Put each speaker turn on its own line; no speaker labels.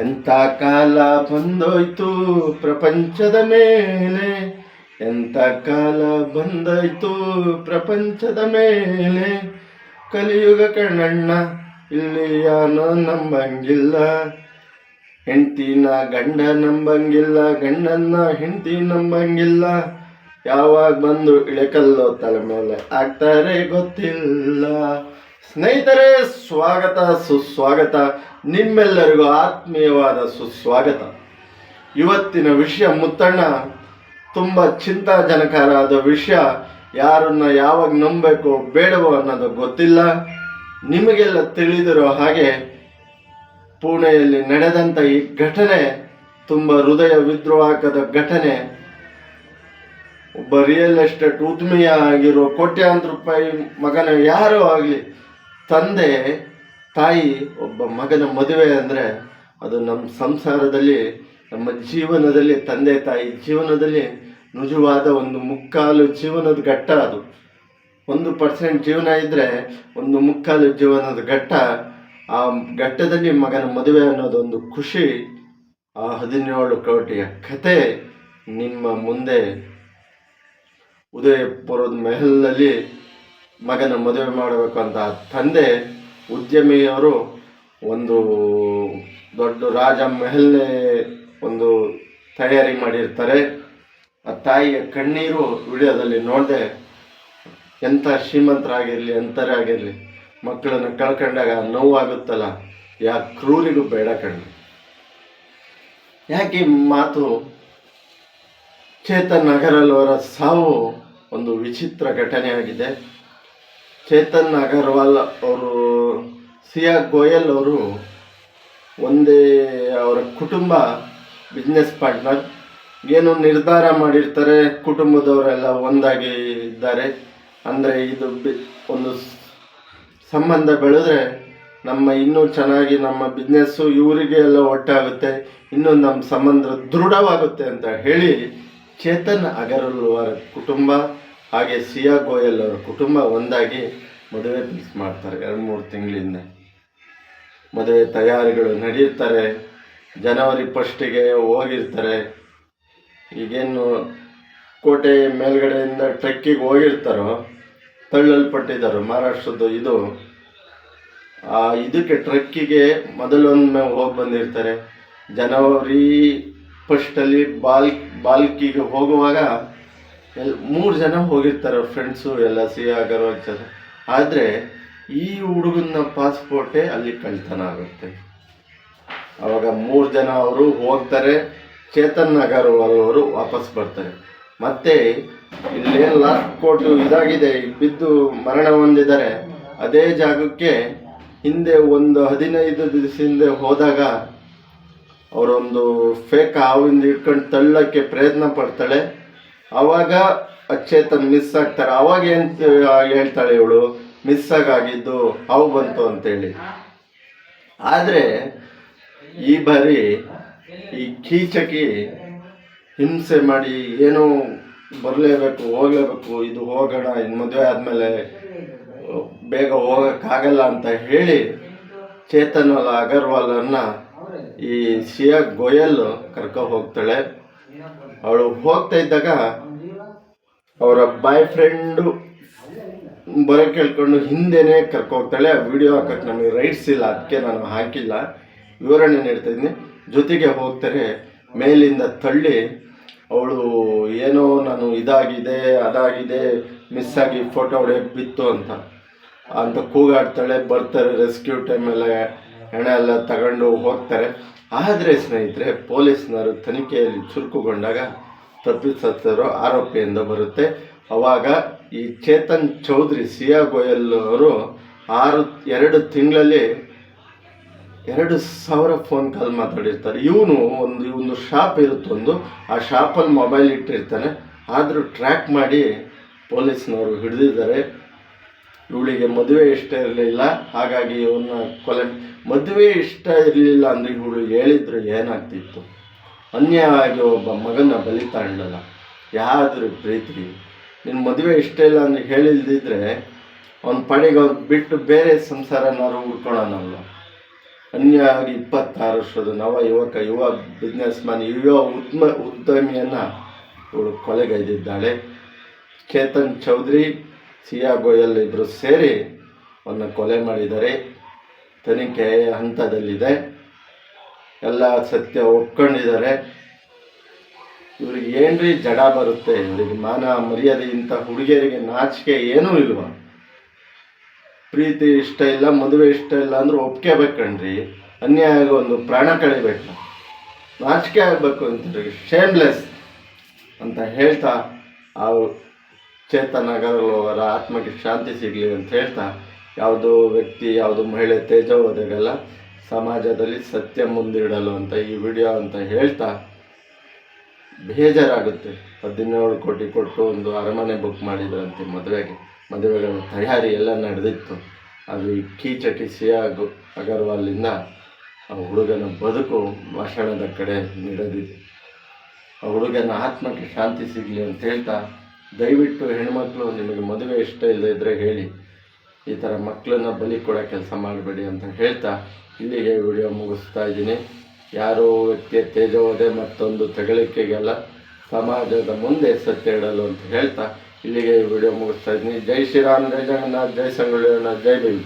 ಎಂಥ ಕಾಲ ಬಂದೋಯ್ತು ಪ್ರಪಂಚದ ಮೇಲೆ, ಎಂಥ ಕಾಲ ಬಂದೋಯ್ತು ಪ್ರಪಂಚದ ಮೇಲೆ. ಕಲಿಯುಗ ಕಣ್ಣಣ್ಣ ಇಲ್ಲಿ ಯಾನೋ ನಂಬಂಗಿಲ್ಲ, ಹೆಂಡ್ತಿನ ಗಂಡ ನಂಬಂಗಿಲ್ಲ, ಗಂಡನ್ನ ಹೆಂಡ್ತಿ ನಂಬಂಗಿಲ್ಲ. ಯಾವಾಗ ಬಂದು ಇಳೆಕಲ್ಲು ತಲೆ ಮೇಲೆ ಆಗ್ತಾರೆ ಗೊತ್ತಿಲ್ಲ. ಸ್ನೇಹಿತರೆ, ಸ್ವಾಗತ ಸುಸ್ವಾಗತ, ನಿಮ್ಮೆಲ್ಲರಿಗೂ ಆತ್ಮೀಯವಾದ ಸುಸ್ವಾಗತ. ಇವತ್ತಿನ ವಿಷಯ ಮುತ್ತಣ್ಣ ತುಂಬ ಚಿಂತಾಜನಕರಾದ ವಿಷಯ. ಯಾರನ್ನ ಯಾವಾಗ ನಂಬಬೇಕು ಬೇಡವೋ ಅನ್ನೋದು ಗೊತ್ತಿಲ್ಲ. ನಿಮಗೆಲ್ಲ ತಿಳಿದಿರೋ ಹಾಗೆ ಪುಣೆಯಲ್ಲಿ ನಡೆದಂಥ ಈ ಘಟನೆ ತುಂಬ ಹೃದಯ ವಿದ್ರೋಹಕದ ಘಟನೆ. ಒಬ್ಬ ರಿಯಲ್ ಎಸ್ಟೇಟ್ ಉದ್ಯಮಿಯ ಆಗಿರೋ ಕೋಟ್ಯಾಂತರ ರೂಪಾಯಿ ಮಗನ ಯಾರೋ ಆಗಲಿ, ತಂದೆ ತಾಯಿ ಒಬ್ಬ ಮಗನ ಮದುವೆ ಅಂದರೆ ಅದು ನಮ್ಮ ಸಂಸಾರದಲ್ಲಿ, ನಮ್ಮ ಜೀವನದಲ್ಲಿ, ತಂದೆ ತಾಯಿ ಜೀವನದಲ್ಲಿ ನಿಜವಾದ ಒಂದು ಮುಕ್ಕಾಲು ಜೀವನದ ಘಟ್ಟ. ಅದು 1% ಜೀವನ ಇದ್ದರೆ 1/3 ಜೀವನದ ಘಟ್ಟ. ಆ ಘಟ್ಟದಲ್ಲಿ ಮಗನ ಮದುವೆ ಅನ್ನೋದೊಂದು ಖುಷಿ. ಆ 17 ಕೋಟಿಯ ಕತೆ ನಿಮ್ಮ ಮುಂದೆ. ಉದಯಪುರದ ಮೆಹಲ್ನಲ್ಲಿ ಮಗನ ಮದುವೆ ಮಾಡಬೇಕು ಅಂತ ತಂದೆ ಉದ್ಯಮಿಯವರು ಒಂದು ದೊಡ್ಡ ರಾಜ ಮೆಹಲ್ನೇ ಒಂದು ತಯಾರಿ ಮಾಡಿರ್ತಾರೆ. ಆ ತಾಯಿಯ ಕಣ್ಣೀರು ವಿಡಿಯೋದಲ್ಲಿ ನೋಡಿದೆ. ಎಂಥ ಶ್ರೀಮಂತರಾಗಿರಲಿ ಎಂಥರೇ ಆಗಿರಲಿ, ಮಕ್ಕಳನ್ನು ಕಳ್ಕೊಂಡಾಗ ನೋವಾಗುತ್ತಲ್ಲ, ಯಾಕೆ ಕ್ರೂರಿಗೂ ಬೇಡ ಕಣ್ಣು. ಯಾಕೆ ಮಾತು? ಚೇತನ್ ಅಗರ್ವಾಲ್ ಅವರ ಸಾವು ಒಂದು ವಿಚಿತ್ರ ಘಟನೆಯಾಗಿದೆ. ಚೇತನ್ ಅಗರ್ವಾಲ್ ಅವರು, ಸಿಯಾ ಗೋಯಲ್ ಅವರು ಒಂದೇ, ಅವರ ಕುಟುಂಬ ಬಿಸ್ನೆಸ್ ಪಾರ್ಟ್ನರ್. ಏನು ನಿರ್ಧಾರ ಮಾಡಿರ್ತಾರೆ, ಕುಟುಂಬದವರೆಲ್ಲ ಒಂದಾಗಿ ಇದ್ದಾರೆ. ಅಂದರೆ ಇದು ಒಂದು ಸಂಬಂಧ ಬೆಳೆದ್ರೆ ನಮ್ಮ ಇನ್ನೂ ಚೆನ್ನಾಗಿ ನಮ್ಮ ಬಿಸ್ನೆಸ್ಸು ಇವರಿಗೆ ಎಲ್ಲ ಒಟ್ಟಾಗುತ್ತೆ, ಇನ್ನೂ ನಮ್ಮ ಸಂಬಂಧ ದೃಢವಾಗುತ್ತೆ ಅಂತ ಹೇಳಿ ಚೇತನ್ ಅಗರ್ವಾಲ್ ಅವರ ಕುಟುಂಬ ಹಾಗೆ ಸಿಯಾ ಗೋಯಲ್ ಅವರ ಕುಟುಂಬ ಒಂದಾಗಿ ಮದುವೆ ಫಿಕ್ಸ್ ಮಾಡ್ತಾರೆ. 2-3 ತಿಂಗಳಿಂದ ಮದುವೆ ತಯಾರಿಗಳು ನಡೆಯುತ್ತಾರೆ. ಜನವರಿ 1ಗೆ ಹೋಗಿರ್ತಾರೆ. ಈಗೇನು ಕೋಟೆ ಮೇಲ್ಗಡೆಯಿಂದ ಟ್ರೆಕ್ಕಿಗೆ ಹೋಗಿರ್ತಾರೋ, ತಳ್ಳಲ್ಪಟ್ಟಿದ್ದಾರೋ ಮಹಾರಾಷ್ಟ್ರದ್ದು ಇದು, ಇದಕ್ಕೆ ಟ್ರೆಕ್ಕಿಗೆ ಮೊದಲೊಮ್ಮೆ ಹೋಗಿ ಬಂದಿರ್ತಾರೆ. ಜನವರಿ 1 ಬಾಲ್ಕಿಗೆ ಹೋಗುವಾಗ 3 ಜನ ಹೋಗಿರ್ತಾರೆ ಫ್ರೆಂಡ್ಸು ಎಲ್ಲ, ಸಿಯಾ ಅಗರ್ವಾಲ್ ಜನ. ಆದರೆ ಈ ಹುಡುಗನ ಪಾಸ್ಪೋರ್ಟೇ ಅಲ್ಲಿ ಕಳ್ತನ ಆಗುತ್ತೆ. ಆವಾಗ 3 ಜನ ಅವರು ಹೋಗ್ತಾರೆ, ಚೇತನ್ ಅಗರ್ವಾಲ್ ಅವರು ವಾಪಸ್ ಬರ್ತಾರೆ. ಮತ್ತೆ ಇಲ್ಲೇನು ಲಾಸ್ಟ್ ಕೋರ್ಟು ಇದಾಗಿದೆ, ಬಿದ್ದು ಮರಣ ಹೊಂದಿದ್ದಾರೆ, ಅದೇ ಜಾಗಕ್ಕೆ ಹಿಂದೆ ಒಂದು 15 ದಿವಸ ಹಿಂದೆ ಹೋದಾಗ ಅವರೊಂದು ಫೇಕ್ ಹಾವಿಂದ ಇಟ್ಕೊಂಡು ತಳ್ಳಕ್ಕೆ ಪ್ರಯತ್ನ ಪಡ್ತಾಳೆ. ಆವಾಗ ಚೇತನ್ ಮಿಸ್ ಆಗ್ತಾರೆ. ಆವಾಗ ಏನು ಹೇಳ್ತಾಳೆ ಇವಳು, ಮಿಸ್ ಆಗಿದ್ದು ಹಾವು ಬಂತು ಅಂತೇಳಿ. ಆದರೆ ಈ ಬಾರಿ ಈ ಕೀಚಕಿ ಹಿಂಸೆ ಮಾಡಿ ಏನೋ ಬರಲೇಬೇಕು, ಹೋಗಲೇಬೇಕು, ಇದು ಹೋಗೋಣ, ಇದು ಮದುವೆ ಆದಮೇಲೆ ಬೇಗ ಹೋಗೋಕ್ಕಾಗಲ್ಲ ಅಂತ ಹೇಳಿ ಚೇತನ್ ಅಗರ್ವಾಲನ್ನು ಈ ಸಿಯಾ ಗೋಯಲ್ ಕರ್ಕೊ ಹೋಗ್ತಾಳೆ. ಅವಳು ಹೋಗ್ತಾ ಇದ್ದಾಗ ಅವರ ಬಾಯ್ ಫ್ರೆಂಡು ಬರೋ ಕೇಳ್ಕೊಂಡು ಹಿಂದೆನೇ ಕರ್ಕೊ ಹೋಗ್ತಾಳೆ. ಆ ವಿಡಿಯೋ ಹಾಕಕ್ಕೆ ನಮಗೆ ರೈಟ್ಸ್ ಇಲ್ಲ, ಅದಕ್ಕೆ ನಾನು ಹಾಕಿಲ್ಲ, ವಿವರಣೆ ನೀಡ್ತಾಯಿದ್ದೀನಿ. ಜೊತೆಗೆ ಹೋಗ್ತಾರೆ, ಮೇಲಿಂದ ತಳ್ಳಿ ಅವಳು ಏನೋ ನಾನು ಇದಾಗಿದೆ ಅದಾಗಿದೆ ಮಿಸ್ ಆಗಿ ಫೋಟೋ ಹೊಡೆಯೋಕ್ಕೆ ಬಿತ್ತು ಅಂತ ಕೂಗಾಡ್ತಾಳೆ. ಬರ್ತಾರೆ, ರೆಸ್ಕ್ಯೂ ಟೈಮೆಲ್ಲ ಹೆಣ ಎಲ್ಲ ತಗೊಂಡು ಹೋಗ್ತಾರೆ. ಆದರೆ ಸ್ನೇಹಿತರೆ, ಪೊಲೀಸ್ನವರು ತನಿಖೆಯಲ್ಲಿ ಚುರುಕುಗೊಂಡಾಗ ತಪ್ಪಿತಸ್ಥರು ಆರೋಪಿಯಿಂದ ಬರುತ್ತೆ. ಆವಾಗ ಈ ಚೇತನ್ ಚೌಧರಿ, ಸಿಯಾ ಗೋಯಲ್ ಅವರು 2 ತಿಂಗಳಲ್ಲಿ 2,000 ಫೋನ್ ಕಾಲ್ ಮಾತಾಡಿರ್ತಾರೆ. ಇವನು ಶಾಪ್ ಇರುತ್ತೊಂದು, ಆ ಶಾಪಲ್ಲಿ ಮೊಬೈಲ್ ಇಟ್ಟಿರ್ತಾನೆ. ಆದರೂ ಟ್ರ್ಯಾಕ್ ಮಾಡಿ ಪೊಲೀಸ್ನವರು ಹಿಡಿದಿದ್ದಾರೆ. ಇವಳಿಗೆ ಮದುವೆ ಇಷ್ಟ ಇರಲಿಲ್ಲ, ಹಾಗಾಗಿ ಇವನ್ನ ಕೊಲೆ. ಮದುವೆ ಇಷ್ಟ ಇರಲಿಲ್ಲ ಅಂದರೆ ಇವಳು ಹೇಳಿದ್ರು ಏನಾಗ್ತಿತ್ತು? ಅನ್ಯಾಯವಾಗಿ ಒಬ್ಬ ಮಗನ ಬಲಿ ತಗೊಂಡಲ್ಲ. ಯಾವ್ದ್ರ ಪ್ರೀತಿ? ನಿನ್ನ ಮದುವೆ ಇಷ್ಟ ಇಲ್ಲ ಅಂದರೆ ಹೇಳಿಲ್ದಿದ್ರೆ ಅವ್ನ ಪಡೆಗೆ ಅವ್ರು ಬಿಟ್ಟು ಬೇರೆ ಸಂಸಾರನಾರು ಹುಡ್ಕೊಳ್ಳೋಣಲ್ಲ. ಅನ್ಯಾಯವಾಗಿ 26 ವರ್ಷದ ಯುವ ಬಿಸ್ನೆಸ್ ಮ್ಯಾನ್ ಉದ್ಯಮಿಯನ್ನು ಇವಳು ಕೊಲೆಗೈದಿದ್ದಾಳೆ. ಚೇತನ್ ಚೌಧರಿ, ಸಿಯಾ ಗೋಯಲ್ ಇಬ್ಬರು ಸೇರಿ ಅವನ್ನ ಕೊಲೆ ಮಾಡಿದ್ದಾರೆ. ತನಿಖೆ ಹಂತದಲ್ಲಿದೆ. ಎಲ್ಲ ಸತ್ಯ ಒಪ್ಕೊಂಡಿದ್ದಾರೆ. ಇವ್ರಿಗೆ ಏನ್ರಿ ಜಡ ಬರುತ್ತೆ? ಇವರಿಗೆ ಮಾನ ಮರ್ಯಾದೆ, ಇಂಥ ಹುಡುಗಿಯರಿಗೆ ನಾಚಿಕೆ ಏನೂ ಇಲ್ವಾ? ಪ್ರೀತಿ ಇಷ್ಟ ಇಲ್ಲ, ಮದುವೆ ಇಷ್ಟ ಇಲ್ಲ ಅಂದ್ರೆ ಒಪ್ಕೋಬೇಕಣ್ರಿ. ಅನ್ಯಾಯ ಒಂದು ಪ್ರಾಣ ಕಳಿಬೇಕು, ನಾಚಿಕೆ ಆಗಬೇಕು ಅಂತಾರೆ. ಶೇಮ್ಲೆಸ್ ಅಂತ ಹೇಳ್ತಾ ಆ ಚೇತನ್ ಅಗರ್ವಾಲ್ ಅವರ ಆತ್ಮಕ್ಕೆ ಶಾಂತಿ ಸಿಗಲಿ ಅಂತ ಹೇಳ್ತಾ, ಯಾವುದೋ ವ್ಯಕ್ತಿ, ಯಾವುದೋ ಮಹಿಳೆ ತೇಜೋವಧೆಗಲ್ಲ, ಸಮಾಜದಲ್ಲಿ ಸತ್ಯ ಮುಂದಿಡಲು ಅಂತ ಈ ವಿಡಿಯೋ ಅಂತ ಹೇಳ್ತಾ ಬೇಜಾರಾಗುತ್ತೆ. 17 ಕೋಟಿ ಕೊಟ್ಟು ಒಂದು ಅರಮನೆ ಬುಕ್ ಮಾಡಿದ್ರಂತೆ ಮದುವೆಗಳ ತಯಾರಿ ಎಲ್ಲ ನಡೆದಿತ್ತು. ಅದು ಈ ಕೀಚಟಿ ಸಿಯಾ ಅಗರ್ವಾಲಿಂದ ಆ ಹುಡುಗನ ಬದುಕು ಭಾಷಣದ ಕಡೆ ನಡೆದಿದೆ. ಆ ಹುಡುಗನ ಆತ್ಮಕ್ಕೆ ಶಾಂತಿ ಸಿಗಲಿ ಅಂತ ಹೇಳ್ತಾ, ದಯವಿಟ್ಟು ಹೆಣ್ಮಕ್ಳು ನಿಮಗೆ ಮದುವೆ ಇಷ್ಟ ಇಲ್ಲದೆ ಇದ್ದರೆ ಹೇಳಿ, ಈ ಥರ ಮಕ್ಕಳನ್ನ ಬಲಿ ಕೊಡೋ ಕೆಲಸ ಮಾಡಬೇಡಿ ಅಂತ ಹೇಳ್ತಾ ಇಲ್ಲಿಗೆ ವಿಡಿಯೋ ಮುಗಿಸ್ತಾ ಇದ್ದೀನಿ. ಯಾರೋ ವ್ಯಕ್ತಿಯ ತೇಜೋವಧೆ ಮತ್ತೊಂದು ತೆಗಳಿಕೆಗೆಲ್ಲ ಸಮಾಜದ ಮುಂದೆ ಸತ್ಯ ಇಡಲು ಅಂತ ಹೇಳ್ತಾ ಇಲ್ಲಿಗೆ ವಿಡಿಯೋ ಮುಗಿಸ್ತಾ ಇದ್ದೀನಿ. ಜೈ ಶ್ರೀರಾಮ್, ಜೈ ಜಗನ್ನಾಥ್, ಜೈ ಸಂಗೊಳ್ಳಿ, ಜೈ ಭೀಮ್.